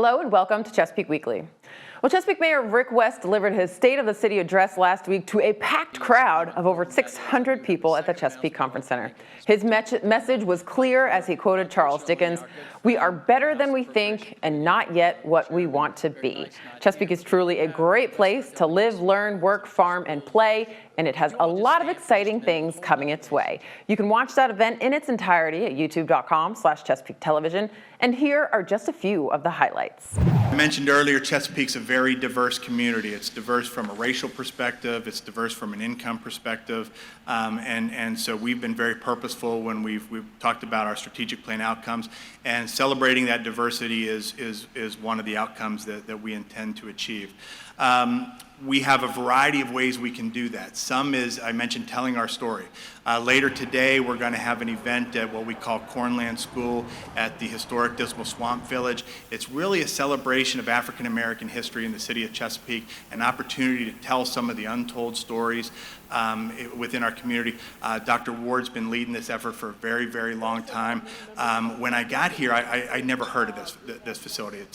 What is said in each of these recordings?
Hello and welcome to Chesapeake Weekly. Well, Chesapeake Mayor Rick West delivered his State of the City address last week to a packed crowd of over 600 people at the Chesapeake Conference Center. His message was clear as he quoted Charles Dickens, "We are better than we think and not yet what we want to be." Chesapeake is truly a great place to live, learn, work, farm, and play, and it has a lot of exciting things coming its way. You can watch that event in its entirety at youtube.com/Chesapeake Television, and here are just a few of the highlights. I mentioned earlier, Chesapeake's a very diverse community. It's diverse from a racial perspective, it's diverse from an income perspective, and so we've been very purposeful when we've talked about our strategic plan outcomes, and celebrating that diversity is one of the outcomes that we intend to achieve. We have a variety of ways we can do that. Some is, I mentioned, telling our story. Later today, we're going to have an event at what we call Cornland School at the historic Dismal Swamp Village. It's really a celebration of African American history in the city of Chesapeake, an opportunity to tell some of the untold stories within our community. Dr. Ward's been leading this effort for a very, very long time. When I got here, I never heard of this facility.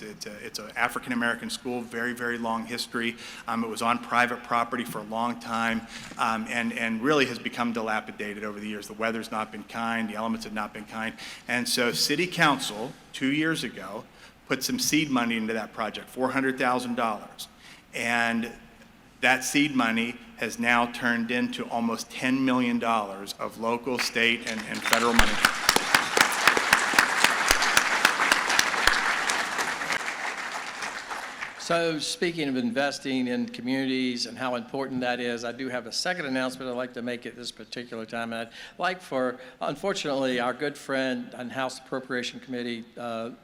It's an African American school, very, very long history. It was on private property for a long time, and really has become dilapidated over the years. The weather's not been kind, the elements have not been kind, and so City Council 2 years ago put some seed money into that project, $400,000, and that seed money has now turned into almost $10 million of local, state, and federal money. So speaking of investing in communities and how important that is, I do have a second announcement I'd like to make at this particular time. And I'd like for, unfortunately, our good friend and House Appropriation Committee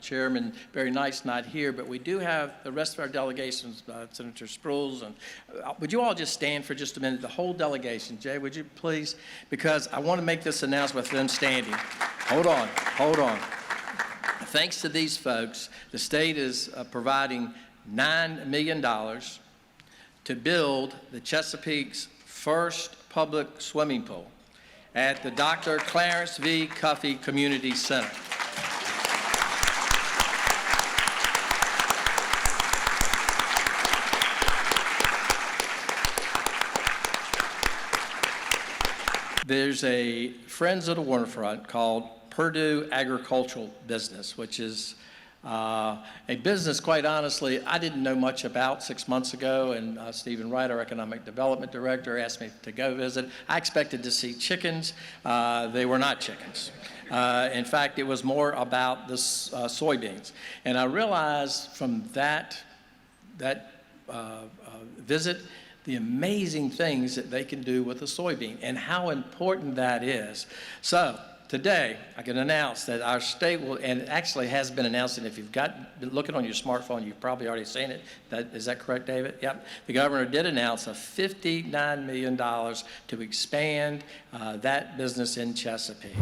Chairman Barry Knight's not here, but we do have the rest of our delegations, Senator Spruill, and would you all just stand for just a minute, the whole delegation. Jay, would you please? Because I want to make this announcement with them standing. Hold on. Thanks to these folks, the state is providing $9 million to build the Chesapeake's first public swimming pool at the Dr. Clarence V. Cuffey Community Center. There's a Friends of the Waterfront called Purdue Agricultural Business, which is a business, quite honestly, I didn't know much about 6 months ago, and Stephen Wright, our economic development director, asked me to go visit. I expected to see chickens. They were not chickens. In fact, it was more about the soybeans. And I realized from that visit the amazing things that they can do with a soybean and how important that is. So today, I can announce that our state will, and it actually has been announced, and if you've been looking on your smartphone, you've probably already seen it. Is that correct, David? Yep. The governor did announce a $59 million to expand that business in Chesapeake.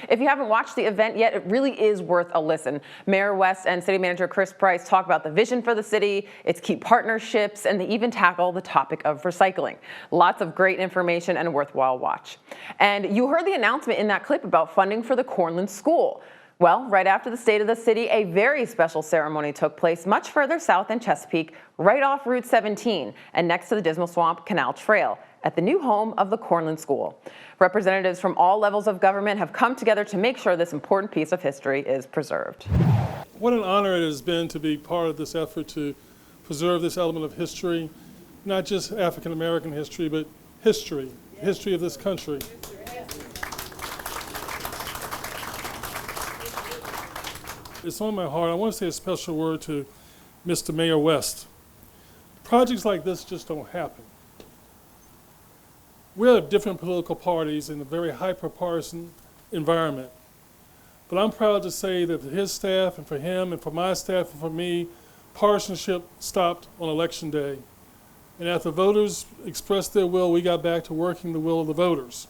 If you haven't watched the event yet, it really is worth a listen. Mayor West and City Manager Chris Price talk about the vision for the city, its key partnerships, and they even tackle the topic of recycling. Lots of great information and a worthwhile watch. And you heard the announcement in that clip about funding for the Cornland School. Well, right after the State of the City, a very special ceremony took place much further south in Chesapeake, right off Route 17 and next to the Dismal Swamp Canal Trail, at the new home of the Cornland School. Representatives from all levels of government have come together to make sure this important piece of history is preserved. What an honor it has been to be part of this effort to preserve this element of history, not just African American history, but history of this country. It's on my heart. I want to say a special word to Mr. Mayor West. Projects like this just don't happen. We have different political parties in a very hyper-partisan environment. But I'm proud to say that for his staff and for him and for my staff and for me, partisanship stopped on Election Day. And after voters expressed their will, we got back to working the will of the voters.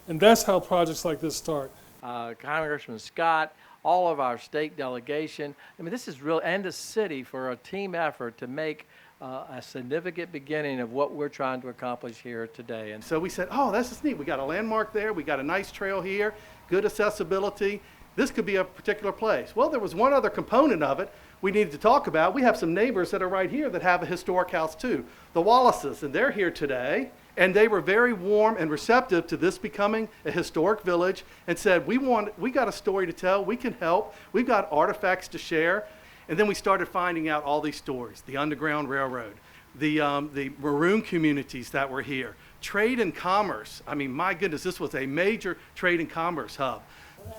And that's how projects like this start. Congressman Scott, all of our state delegation, I mean, this is real, and the city for a team effort to make a significant beginning of what we're trying to accomplish here today. And so we said, oh, that's just neat. We got a landmark there. We got a nice trail here, good accessibility. this could be a particular place. Well, there was one other component of it we needed to talk about. We have some neighbors that are right here that have a historic house too, the Wallaces, and they're here today. And they were very warm and receptive to this becoming a historic village and said, we got a story to tell, we can help, we've got artifacts to share. And then we started finding out all these stories, the Underground Railroad, the maroon communities that were here, trade and commerce. I mean, my goodness, this was a major trade and commerce hub.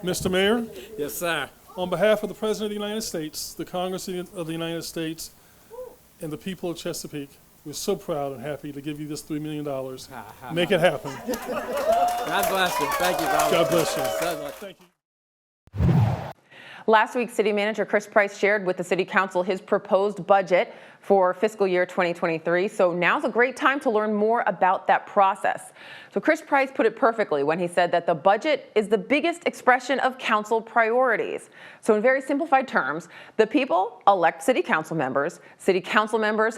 Mr. Mayor, Yes, sir. on behalf of the President of the United States, the Congress of the United States, and the people of Chesapeake, we're so proud and happy to give you this $3 million. Make it happen. God bless you. Thank you, Robert. God bless you. Thank you. Last week, City Manager Chris Price shared with the City Council his proposed budget for fiscal year 2023. So now's a great time to learn more about that process. So Chris Price put it perfectly when he said that the budget is the biggest expression of council priorities. So in very simplified terms, the people elect city council members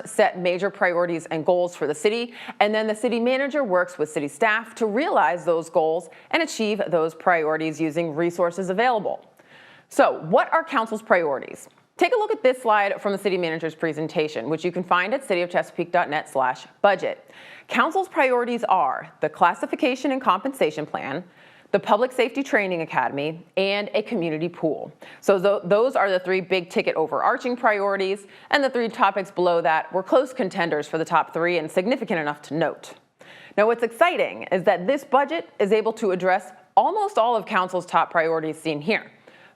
set major priorities and goals for the city, and then the city manager works with city staff to realize those goals and achieve those priorities using resources available. So what are council's priorities? Take a look at this slide from the city manager's presentation, which you can find at cityofchesapeake.net/budget. Council's priorities are the classification and compensation plan, the Public Safety Training Academy, and a community pool. So those are the three big ticket overarching priorities, and the three topics below that were close contenders for the top three and significant enough to note. Now what's exciting is that this budget is able to address almost all of council's top priorities seen here.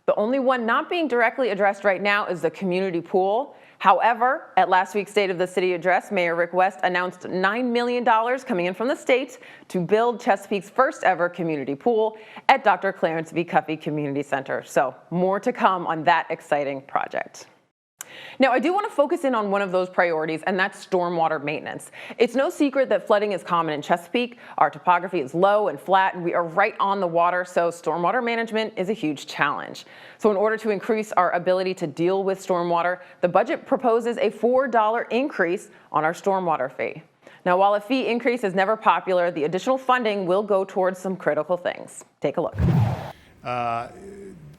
The only one not being directly addressed right now is the community pool. However, at last week's State of the City address, Mayor Rick West announced $9 million coming in from the state to build Chesapeake's first ever community pool at Dr. Clarence V. Cuffey Community Center. So more to come on that exciting project. Now, I do want to focus in on one of those priorities, and that's stormwater maintenance. It's no secret that flooding is common in Chesapeake. Our topography is low and flat, and we are right on the water, so stormwater management is a huge challenge. So in order to increase our ability to deal with stormwater, the budget proposes a $4 increase on our stormwater fee. Now, while a fee increase is never popular, the additional funding will go towards some critical things. Take a look.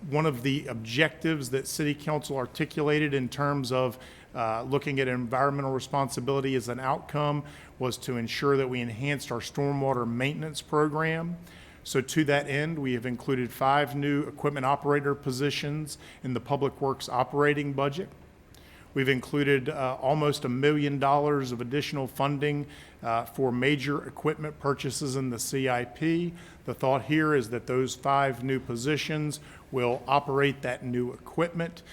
One of the objectives that City Council articulated in terms of looking at environmental responsibility as an outcome was to ensure that we enhanced our stormwater maintenance program. So to that end, we have included 5 new equipment operator positions in the Public Works operating budget. We've included almost $1 million of additional funding for major equipment purchases in the CIP. The thought here is that those 5 new positions will operate that new equipment.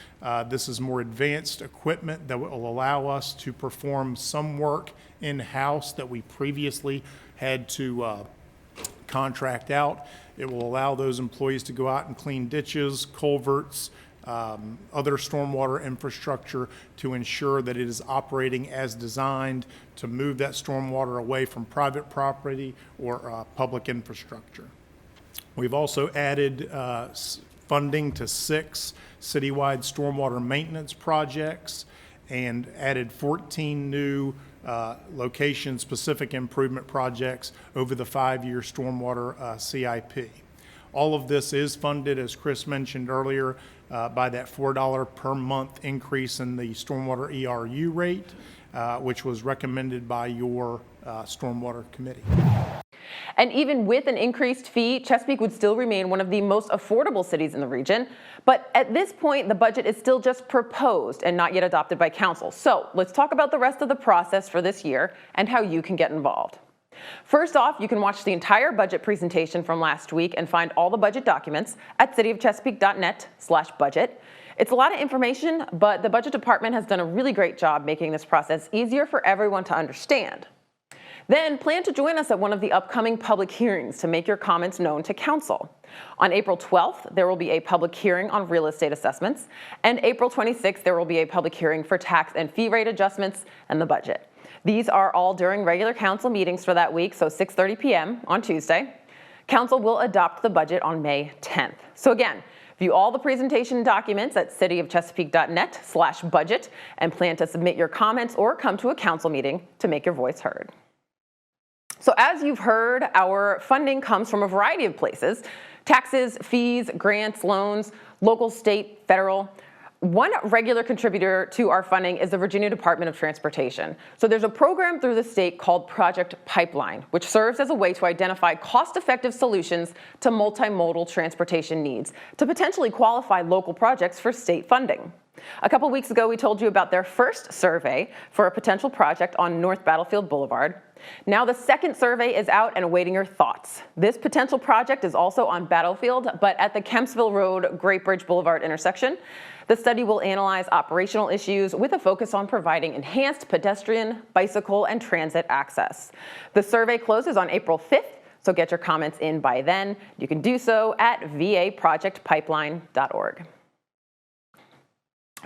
This is more advanced equipment that will allow us to perform some work in-house that we previously had to contract out. It will allow those employees to go out and clean ditches, culverts, other stormwater infrastructure to ensure that it is operating as designed to move that stormwater away from private property or public infrastructure. We've also added funding to 6 citywide stormwater maintenance projects and added 14 new location-specific improvement projects over the 5-year stormwater CIP. All of this is funded, as Chris mentioned earlier, by that $4 per month increase in the stormwater ERU rate, which was recommended by your stormwater committee. And even with an increased fee, Chesapeake would still remain one of the most affordable cities in the region. But at this point, the budget is still just proposed and not yet adopted by council. So let's talk about the rest of the process for this year and how you can get involved. First off, you can watch the entire budget presentation from last week and find all the budget documents at cityofchesapeake.net/budget. It's a lot of information, but the budget department has done a really great job making this process easier for everyone to understand. Then plan to join us at one of the upcoming public hearings to make your comments known to council. On April 12th, there will be a public hearing on real estate assessments, and April 26th, there will be a public hearing for tax and fee rate adjustments and the budget. These are all during regular council meetings for that week, so 6:30 p.m. on Tuesday. Council will adopt the budget on May 10th. So again, view all the presentation documents at cityofchesapeake.net/budget and plan to submit your comments or come to a council meeting to make your voice heard. So as you've heard, our funding comes from a variety of places: taxes, fees, grants, loans, local, state, federal. One regular contributor to our funding is the Virginia Department of Transportation. So there's a program through the state called Project Pipeline, which serves as a way to identify cost-effective solutions to multimodal transportation needs to potentially qualify local projects for state funding. A couple weeks ago, we told you about their first survey for a potential project on North Battlefield Boulevard. Now the second survey is out and awaiting your thoughts. This potential project is also on Battlefield, but at the Kempsville Road, Great Bridge Boulevard intersection. The study will analyze operational issues with a focus on providing enhanced pedestrian, bicycle, and transit access. The survey closes on April 5th, so get your comments in by then. You can do so at vaprojectpipeline.org.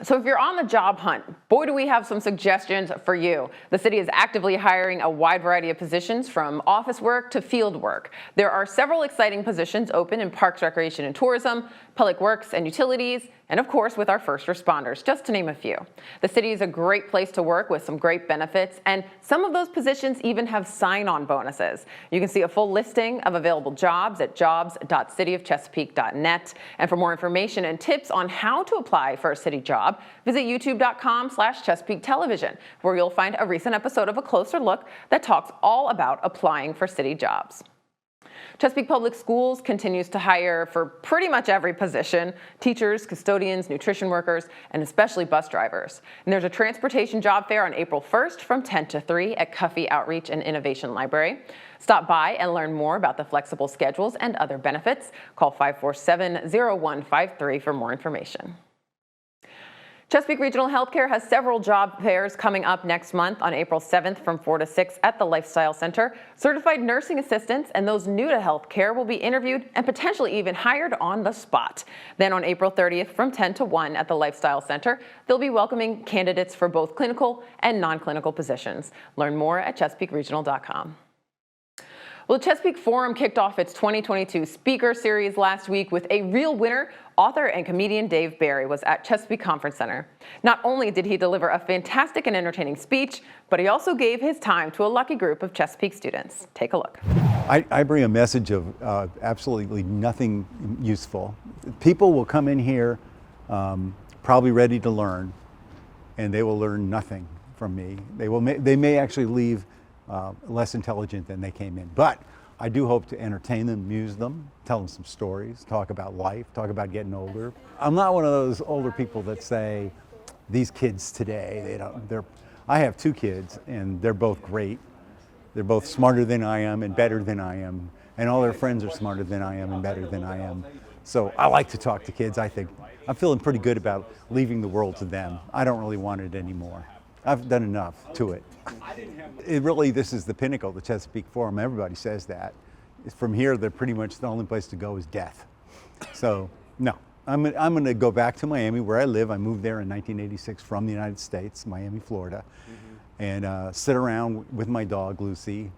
So if you're on the job hunt, boy, do we have some suggestions for you. The city is actively hiring a wide variety of positions, from office work to field work. There are several exciting positions open in Parks, Recreation, and Tourism, Public Works and Utilities, and of course with our first responders, just to name a few. The city is a great place to work with some great benefits, and some of those positions even have sign-on bonuses. You can see a full listing of available jobs at jobs.cityofchesapeake.net. And for more information and tips on how to apply for a city job, visit youtube.com/Chesapeake Television, where you'll find a recent episode of A Closer Look that talks all about applying for city jobs. Chesapeake Public Schools continues to hire for pretty much every position: teachers, custodians, nutrition workers, and especially bus drivers. And there's a transportation job fair on April 1st from 10 to 3 at Cuffey Outreach and Innovation Library. Stop by and learn more about the flexible schedules and other benefits. Call 547-0153 for more information. Chesapeake Regional Healthcare has several job fairs coming up next month on April 7th from 4 to 6 at the Lifestyle Center. Certified nursing assistants and those new to healthcare will be interviewed and potentially even hired on the spot. Then on April 30th from 10 to 1 at the Lifestyle Center, they'll be welcoming candidates for both clinical and non-clinical positions. Learn more at ChesapeakeRegional.com. Well, the Chesapeake Forum kicked off its 2022 speaker series last week with a real winner. Author and comedian Dave Barry was at Chesapeake Conference Center. Not only did he deliver a fantastic and entertaining speech, but he also gave his time to a lucky group of Chesapeake students. Take a look. I bring a message of absolutely nothing useful. People will come in here probably ready to learn, and they will learn nothing from me. They may actually leave less intelligent than they came in. But I do hope to entertain them, amuse them, tell them some stories, talk about life, talk about getting older. I'm not one of those older people that say, these kids today, I have 2 kids and they're both great. They're both smarter than I am and better than I am. And all their friends are smarter than I am and better than I am. So I like to talk to kids. I think I'm feeling pretty good about leaving the world to them. I don't really want it anymore. I've done enough to it. This is the pinnacle, the Chesapeake Forum. Everybody says that. From here, they're pretty much the only place to go is death. So, no, I'm going to go back to Miami, where I live. I moved there in 1986 from the United States, Miami, Florida, and sit around with my dog, Lucy,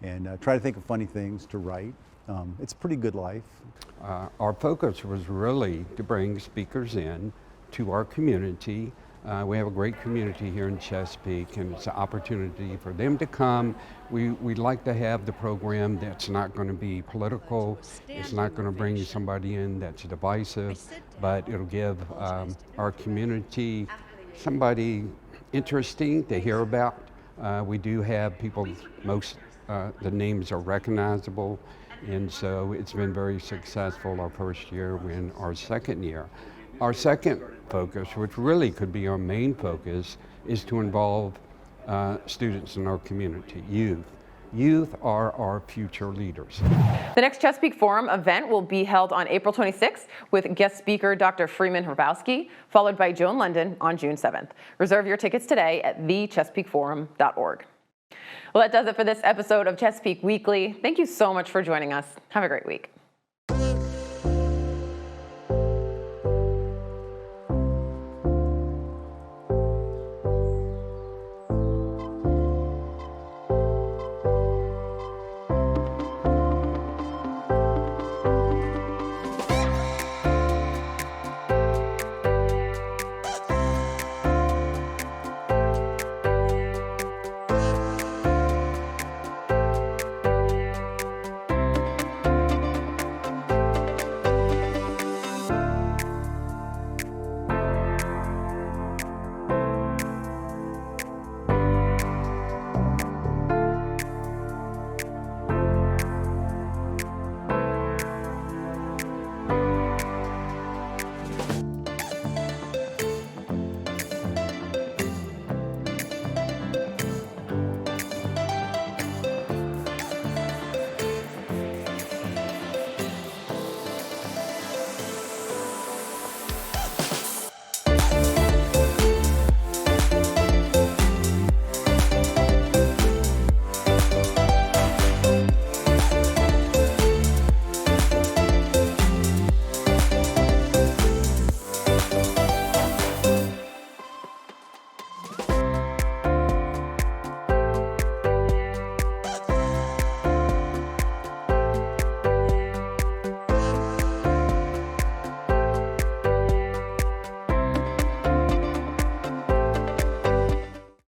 and try to think of funny things to write. It's a pretty good life. Our focus was really to bring speakers in to our community. We have a great community here in Chesapeake, and it's an opportunity for them to come. We'd like to have the program that's not going to be political. It's not going to bring somebody in that's divisive, but it'll give our community somebody interesting to hear about. We do have people, the names are recognizable, and so it's been very successful our first year and our second year. Our second focus, which really could be our main focus, is to involve students in our community, youth. Youth are our future leaders. The next Chesapeake Forum event will be held on April 26th with guest speaker Dr. Freeman Hrabowski, followed by Joan London on June 7th. Reserve your tickets today at thechesapeakeforum.org. Well, that does it for this episode of Chesapeake Weekly. Thank you so much for joining us. Have a great week.